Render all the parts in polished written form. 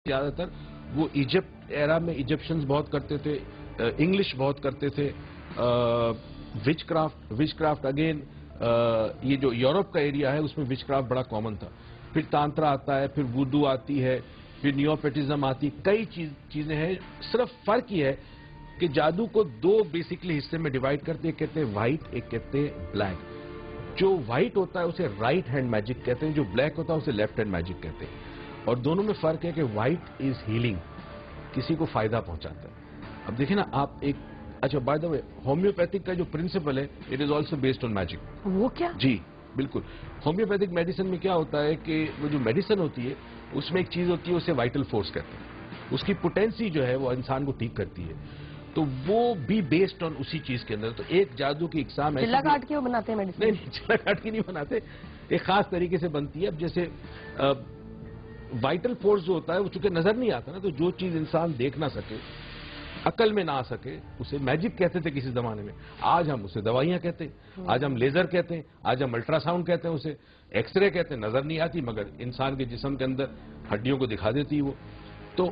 زیادہ تر وہ ایجپٹ ایرا میں ایجپشنز بہت کرتے تھے، انگلش بہت کرتے تھے، وچ کرافٹ اگین یہ جو یورپ کا ایریا ہے اس میں وچ کرافٹ بڑا کامن تھا. پھر تانترا آتا ہے، پھر ووڈو آتی ہے، پھر نیوپیٹزم آتی، کئی چیزیں ہیں. صرف فرق یہ ہے کہ جادو کو دو بیسکلی حصے میں ڈیوائڈ کرتے، ایک کہتے ہیں وائٹ، ایک کہتے ہیں بلیک. جو وائٹ ہوتا ہے اسے رائٹ ہینڈ میجک کہتے ہیں، جو بلیک ہوتا ہے اسے لیفٹ ہینڈ میجک کہتے ہیں. اور دونوں میں فرق ہے کہ وائٹ از ہیلنگ، کسی کو فائدہ پہنچاتا ہے. اب دیکھیں نا آپ ایک اچھا بائی دا وے ہومیوپیتھک کا جو پرنسپل ہے it is also based on magic. وہ کیا؟ جی بالکل. ہومیوپیتھک میڈیسن میں کیا ہوتا ہے کہ وہ جو میڈیسن ہوتی ہے اس میں ایک چیز ہوتی ہے اسے وائٹل فورس کہتے ہیں. اس کی پوٹینسی جو ہے وہ انسان کو ٹھیک کرتی ہے، تو وہ بھی بیسڈ آن اسی چیز کے اندر. تو ایک جادو کی اقسام ہے. چلا کاٹ کے وہ بناتے ہیں میڈیسن؟ نہیں چلا کاٹ کے نہیں بناتے، ایک خاص طریقے سے بنتی ہے. اب جیسے وائٹل فورس جو ہوتا ہے وہ چونکہ نظر نہیں آتا نا، تو جو چیز انسان دیکھ نہ سکے، عقل میں نہ آ سکے، اسے میجک کہتے تھے کسی زمانے میں. آج ہم اسے دوائیاں کہتے ہیں، آج ہم لیزر کہتے ہیں، آج ہم الٹرا ساؤنڈ کہتے ہیں، اسے ایکس رے کہتے ہیں. نظر نہیں آتی مگر انسان کے جسم کے اندر ہڈیوں کو دکھا دیتی وہ. تو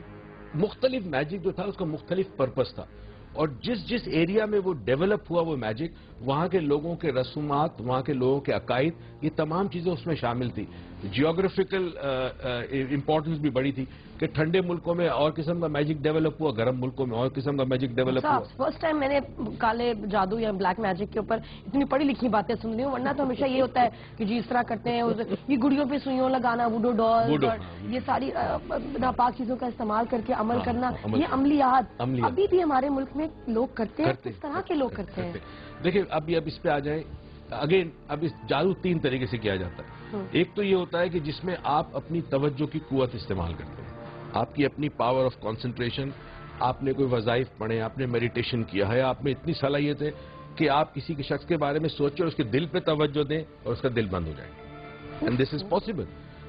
مختلف میجک جو تھا اس کا مختلف پرپس تھا، اور جس ایریا میں وہ ڈیولپ ہوا وہ میجک، وہاں کے لوگوں کے رسومات، وہاں کے لوگوں کے عقائد، یہ تمام چیزیں اس میں شامل تھی. جیوگرافیکل امپورٹنس بھی بڑی تھی کہ ٹھنڈے ملکوں میں اور قسم کا میجک ڈیولپ ہوا، گرم ملکوں میں اور قسم کا میجک ڈیولپ ہوا. فرسٹ ٹائم میں نے کالے جادو یا بلیک میجک کے اوپر اتنی پڑھی لکھی باتیں سن لی ہوں، ورنہ تو ہمیشہ یہ ہوتا ہے کہ جی اس طرح کرتے ہیں، یہ گڑیوں پہ سوئیوں لگانا، ووڈو ڈال، یہ ساری ناپاک چیزوں کا استعمال کر کے عمل کرنا، یہ عملیات ابھی بھی ہمارے ملک میں لوگ کرتے ہیں. کس طرح کے لوگ کرتے ہیں؟ دیکھیں اب اس پہ آ جائیں اگین. اب اس جادو تین طریقے سے کیا جاتا ہے. ایک تو یہ ہوتا ہے کہ جس میں آپ اپنی توجہ کی قوت استعمال کرتے ہیں، آپ کی اپنی پاور آف کنسنٹریشن. آپ نے کوئی وظائف پڑھے، آپ نے میڈیٹیشن کیا ہے، آپ میں اتنی صلاحیت ہے کہ آپ کسی کے شخص کے بارے میں سوچیں اور اس کے دل پہ توجہ دیں اور اس کا دل بند ہو جائے. And this is possible.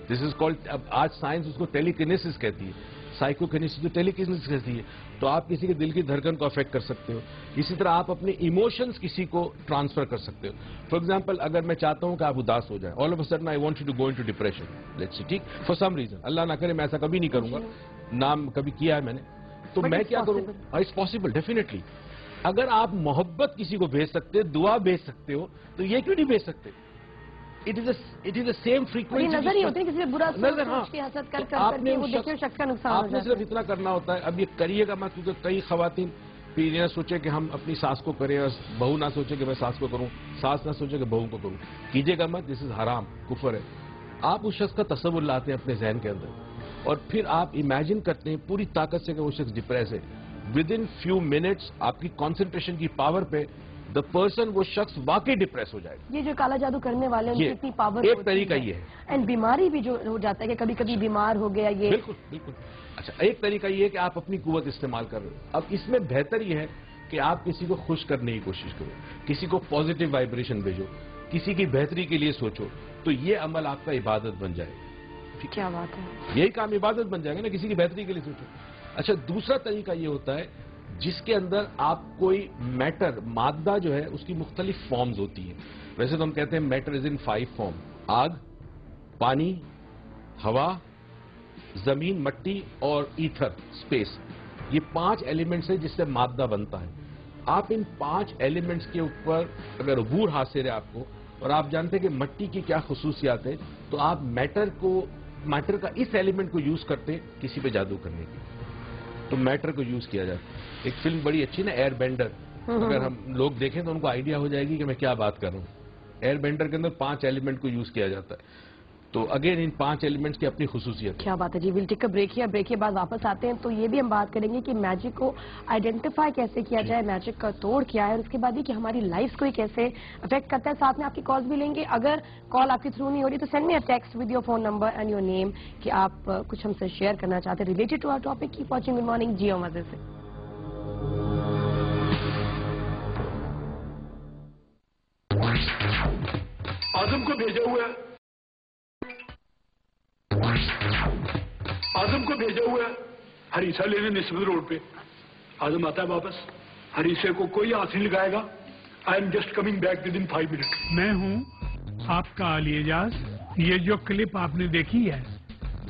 This is called, اب آج سائنس اس کو ٹیلیکینیسس کہتی ہے، سائیکوکینیسس جو ٹیلیکینیسس کہتی ہے. تو آپ کسی کے دل کی دھڑکن کو افیکٹ کر سکتے ہو. اسی طرح آپ اپنے ایموشنز کسی کو ٹرانسفر کر سکتے ہو. فار ایگزامپل اگر میں چاہتا ہوں کہ آپ اداس ہو جائیں، all of a sudden I want you to go into depression, let's see, ٹھیک، فار سم ریزن، اللہ نہ کرے میں ایسا کبھی نہیں کروں گا، نام کبھی کیا ہے میں نے، تو میں کیا کروں؟ It's possible definitely. اگر آپ محبت کسی کو بھیج سکتے، دعا بھیج سکتے ہو، تو یہ کیوں نہیں بھیج سکتے؟ It is a same frequency. نظر ہی ہوتی ہے کسی سے برا سوچ کے حسد کر کے وہ دیکھیں شخص کا نقصان. آپ نے صرف اتنا کرنا ہوتا ہے. اب یہ کریے گا مت، کیونکہ کئی خواتین پھر یہ نہ سوچے کہ ہم اپنی ساس کو کریں، اور بہو نہ سوچے کہ میں ساس کو کروں، ساس نہ سوچے کہ بہو کو کروں. کیجیے گا مت، دس از حرام، کفر ہے. آپ اس شخص کا تصور لاتے ہیں اپنے ذہن کے اندر، اور پھر آپ امیجن کرتے ہیں پوری طاقت سے کہ وہ شخص ڈپریس ہے. ود ان فیو منٹس آپ کی کانسنٹریشن کی پاور پہ the person وہ شخص واقعی ڈپریس ہو جائے گا. یہ جو کالا جادو کرنے والے ہیں ان کی اتنی پاور، ایک طریقہ یہ ہے. اینڈ بیماری بھی جو ہو جاتا ہے کہ کبھی کبھی بیمار ہو گیا یہ. بالکل بالکل. اچھا ایک طریقہ یہ ہے کہ آپ اپنی قوت استعمال کر رہے ہو. اب اس میں بہتر یہ ہے کہ آپ کسی کو خوش کرنے کی کوشش کرو، کسی کو پازیٹیو وائبریشن بھیجو، کسی کی بہتری کے لیے سوچو، تو یہ عمل آپ کا عبادت بن جائے گا. کیا بات ہے، یہی کام عبادت بن جائے گا نا، کسی کی بہتری کے لیے سوچو. اچھا دوسرا طریقہ یہ ہوتا ہے جس کے اندر آپ کوئی میٹر، مادہ جو ہے اس کی مختلف فارمز ہوتی ہیں. ویسے تو ہم کہتے ہیں میٹر از ان 5 فارم: آگ، پانی، ہوا، زمین، مٹی اور ایتھر، اسپیس. یہ 5 ایلیمنٹس ہیں جس سے مادہ بنتا ہے. آپ ان 5 ایلیمنٹس کے اوپر اگر عبور حاصل ہے آپ کو، اور آپ جانتے ہیں کہ مٹی کی کیا خصوصیات ہیں، تو آپ میٹر کا اس ایلیمنٹ کو یوز کرتے کسی پہ جادو کرنے کی. تو میٹر کو یوز کیا جاتا ہے. ایک فلم بڑی اچھی نا، ایئر بینڈر، اگر ہم لوگ دیکھیں تو ان کو آئیڈیا ہو جائے گی کہ میں کیا بات کر رہا ہوں. ایئر بینڈر کے اندر 5 ایلیمنٹ کو یوز کیا جاتا ہے. تو اگین ان 5 ایلیمنٹس کی اپنی خصوصیت. کیا بات ہے جی. ویل ٹیک اے بریک ہے، بریک کے بعد واپس آتے ہیں تو یہ بھی ہم بات کریں گے کہ میجک کو آئیڈینٹیفائی کیسے کیا جائے، میجک کا توڑ کیا ہے، اور اس کے بعد یہ کہ ہماری لائف کو کیسے افیکٹ کرتا ہے. ساتھ میں آپ کی کالز بھی لیں گے. اگر کال آپ کے تھرو نہیں ہو رہی تو send me a text with your phone number and your name کہ آپ کچھ ہم سے شیئر کرنا چاہتے ہیں related to our topic. Keep watching good morning جیو مزے سے. آزم کو بھیجا ہوا ہے، آزم کو بھیجا ہوا ہے ہریسہ لینے نسبت روڈ پہ. آزم آتا ہے واپس، ہریسے کو کوئی ہاتھ نہیں لگائے گا. I am just coming back with in 5 minute. میں ہوں آپ کا علی اعجاز. یہ جو کلپ آپ نے دیکھی ہے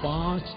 5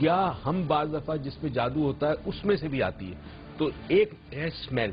یا ہم بعض دفعہ جس پہ جادو ہوتا ہے اس میں سے بھی آتی ہے. تو ایک ہے اسمیل.